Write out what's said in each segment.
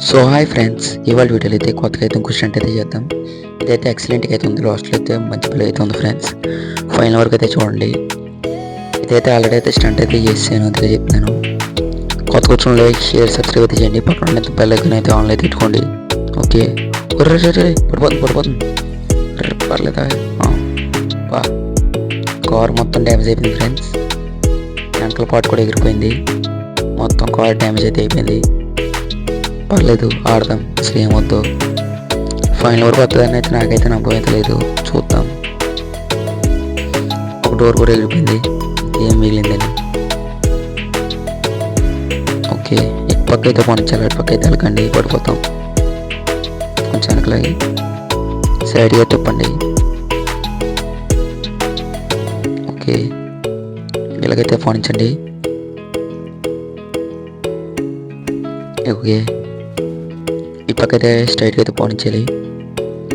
So hi friends, ఇవాళ వీడియోలో అయితే కొత్తగా అయితే ఇంకో స్టంట్ అయితే చేద్దాం. ఇదైతే ఎక్సలెంట్గా అయితే ఉంది. లాస్ట్లో అయితే మంచి ప్లే అయితే ఉంది ఫ్రెండ్స్. ఫైనల్ వరకు అయితే చూడండి. ఇదైతే ఆల్రెడీ అయితే స్టంట్ అయితే చేసాను, అందుకే చెప్తాను. కొత్తగా వచ్చిన లైక్ షేర్ సబ్స్క్రైబ్ అయితే చేయండి. పక్కన బెల్ ఐకాన్ అయితే ఆన్లో అయితే పెట్టుకోండి. ఓకే, పడిపోతుంది పర్లేదా? కార్ మొత్తం డ్యామేజ్ అయిపోయింది ఫ్రెండ్స్. వెనకల పాటు కూడా ఎగిరిపోయింది. మొత్తం కార్ డ్యామేజ్ అయితే అయిపోయింది. పర్లేదు, ఆడదాం, అసలు ఏమొద్దు. ఫైనల్ వరకు వస్తుందని అయితే నాకైతే నమ్మకం అయితే లేదు. చూద్దాం. ఒక డోర్ కూడా ఎగిరిపోయింది, ఏం మిగిలిందని. ఓకే, ఇటు పక్క అయితే పోనించాలి, అటు పక్క అయితే వెళ్ళకండి, పడిపోతాం. కొంచెం వెనకలాగి సైడ్గా తిప్పండి. ఓకే, ఇలాగైతే పోనించండి. ఓకే, ఈ పక్క అయితే స్ట్రైట్గా అయితే పోనించాలి.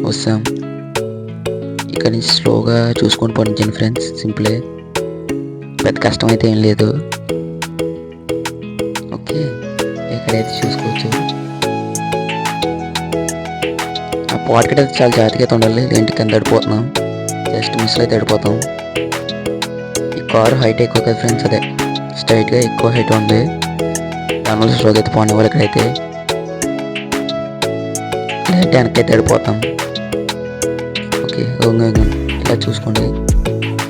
వస్తాం. ఇక్కడ నుంచి స్లోగా చూసుకొని పోనించండి ఫ్రెండ్స్. సింపులే, పెద్ద కష్టం అయితే ఏం లేదు. ఓకే, ఎక్కడైతే చూసుకోవచ్చు. ఆ పాట్కట్ అయితే చాలా జాగ్రత్తగా అయితే ఉండాలి, ఇంటికి కింద పడిపోతున్నాం. జస్ట్ మిస్లో అయితే పడిపోతాం. ఈ కారు హైట్ ఎక్కువ కదా ఫ్రెండ్స్, అదే స్ట్రైట్గా ఎక్కువ హైట్ ఉంది. దానివల్ల స్లోగా అయితే పోనివ్వాలి. ఇక్కడైతే లైట్ వెనకైతే పడిపోతాం. ఓకే, ఇలా చూసుకోండి,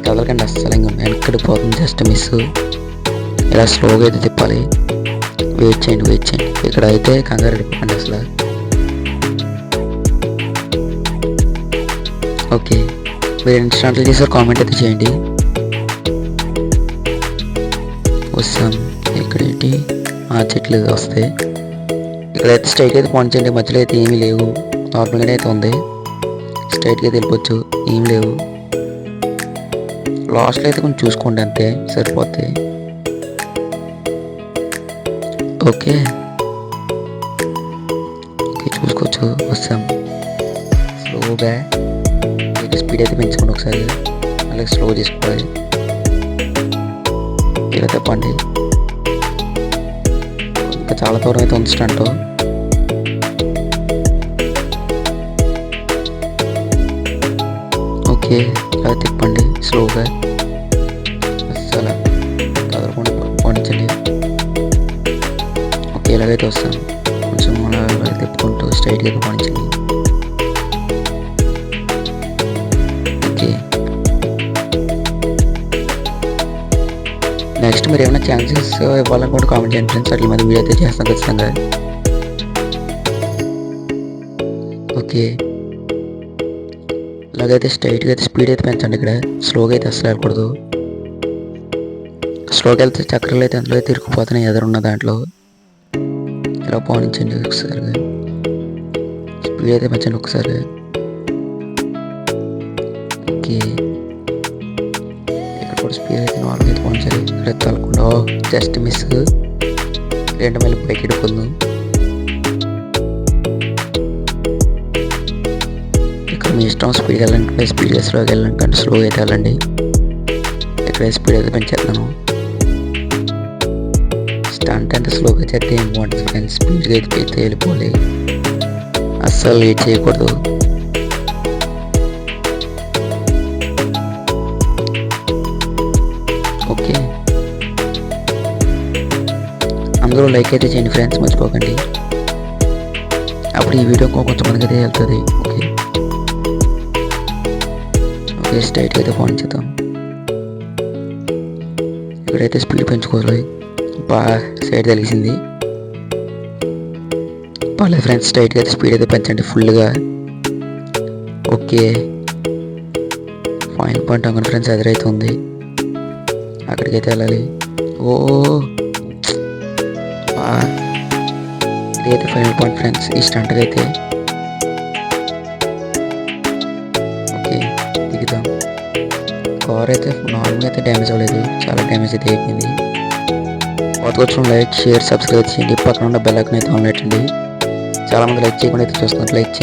కదలకండి అస్సలు. ఇంకా వెనకడిపోతుంది, జస్ట్ మిస్. ఇలా స్లోగా అయితే తిప్పాలి. వెయిట్ చేయండి. ఇక్కడ అయితే కంగారు పడిపోకండి అసలు. ఓకే, మీరు ఎన్ని స్టంట్లు చేసారు కామెంట్ అయితే చేయండి. వస్తాం. ఇక్కడేంటి చెట్లు వస్తాయి. ఇక్కడైతే స్ట్రైట్గా అయితే పోనించండి. మధ్యలో అయితే ఏమీ లేవు, నార్మల్గానే అయితే ఉంది. స్ట్రైట్గా వెళ్ళిపోవచ్చు, ఏం లేవు. లాస్ట్లో అయితే కొంచెం చూసుకోండి, అంతే సరిపోతాయి. ఓకే, చూసుకోవచ్చు. వస్తాం. స్లోగా స్పీడ్ అయితే పెంచుకోండి ఒకసారి, అలాగే స్లో చేసుకోవాలి. ఇలా తప్పండి. ఇంకా చాలా దూరం అయితే ఉంది స్టంట్. ఓకే, ఇలా తిప్పండి స్లోగా, అసలు కదలకుండా పోనించండి. ఓకే, ఇలాగైతే వస్తాం. కొంచెం అలా తిప్పుకుంటూ స్ట్రైట్గా అయితే పోనించండి. ఓకే, నెక్స్ట్ మీరు ఏమైనా ఛాన్సెస్ ఇవ్వాలనుకుంటే కామెంట్ చేయండి ఫ్రెండ్స్. అట్ల మీద వీడియో అయితే చేస్తాను ఖచ్చితంగా. ఓకే, ఇలాగైతే స్ట్రైట్గా అయితే స్పీడ్ అయితే పెంచండి. ఇక్కడ స్లోగా అయితే అసలు వెళ్ళకూడదు. స్లోగా వెళ్తే చక్రాలు అయితే అందులో అయితే ఇరుక్కుపోతున్నాయి ఎదురున్న దాంట్లో. ఇలా పోనించండి ఒకసారి. స్పీడ్ అయితే పెంచండి ఒకసారి. ఓకే, ఇక్కడ కూడా స్పీడ్ అయితే నార్మల్ అయితే పోనించాలి. ఇక్కడ తలకుండా జస్ట్ మిస్. 2 మైళ్ళు పైకి ఎడుకుందాం. ఇక్కడ మీ ఇష్టం, స్పీడ్గా వెళ్ళాలంటే స్పీడ్గా, స్లోగా వెళ్ళాలంటే స్లోగా అయితే వెళ్ళండి. ఇక్కడ స్పీడ్ అయితే పెంచేస్తాను. స్టంట్ అంటే స్లోగా చేస్తే ఏం బాగుంటుంది ఫ్రెండ్స్. స్పీడ్గా అయితే వెళ్ళిపోవాలి, అస్సలు లేట్ చేయకూడదు. ఓకే, అందరూ లైక్ అయితే చేయండి ఫ్రెండ్స్, మర్చిపోకండి. అప్పుడు ఈ వీడియో కొంతమందికి అయితే వెళ్తుంది. ఓకే, స్ట్రైట్గా అయితే ఫోన్ చేద్దాం. ఇక్కడైతే స్పీడ్ పెంచుకోవాలి. బాగా సైడ్ తెలిసింది. పర్లేదు ఫ్రెండ్స్, స్ట్రైట్గా అయితే స్పీడ్ అయితే పెంచండి ఫుల్గా. ఓకే, ఫైనల్ పాయింట్ అనుకుని ఫ్రెండ్స్ ఎదురైతే ఉంది, అక్కడికైతే వెళ్ళాలి. ఓ, ఇదైతే ఫైనల్ పాయింట్ ఫ్రెండ్స్ ఈ స్టంట్కి అయితే. ఓకే, దిగుతాం. కార్ అయితే నార్మల్గా అయితే డ్యామేజ్ అవ్వలేదు, చాలా డ్యామేజ్ అయితే అయిపోయింది. కొత్తగా వచ్చిన లైక్ షేర్ సబ్స్క్రైబ్ చేయండి. పక్కన ఉన్న బెల్ ఐకాన్ అయితే ఆన్ పెట్టండి. చాలామంది లైక్ చేయకుండా అయితే చూస్తున్నారు, లైక్ చేయండి.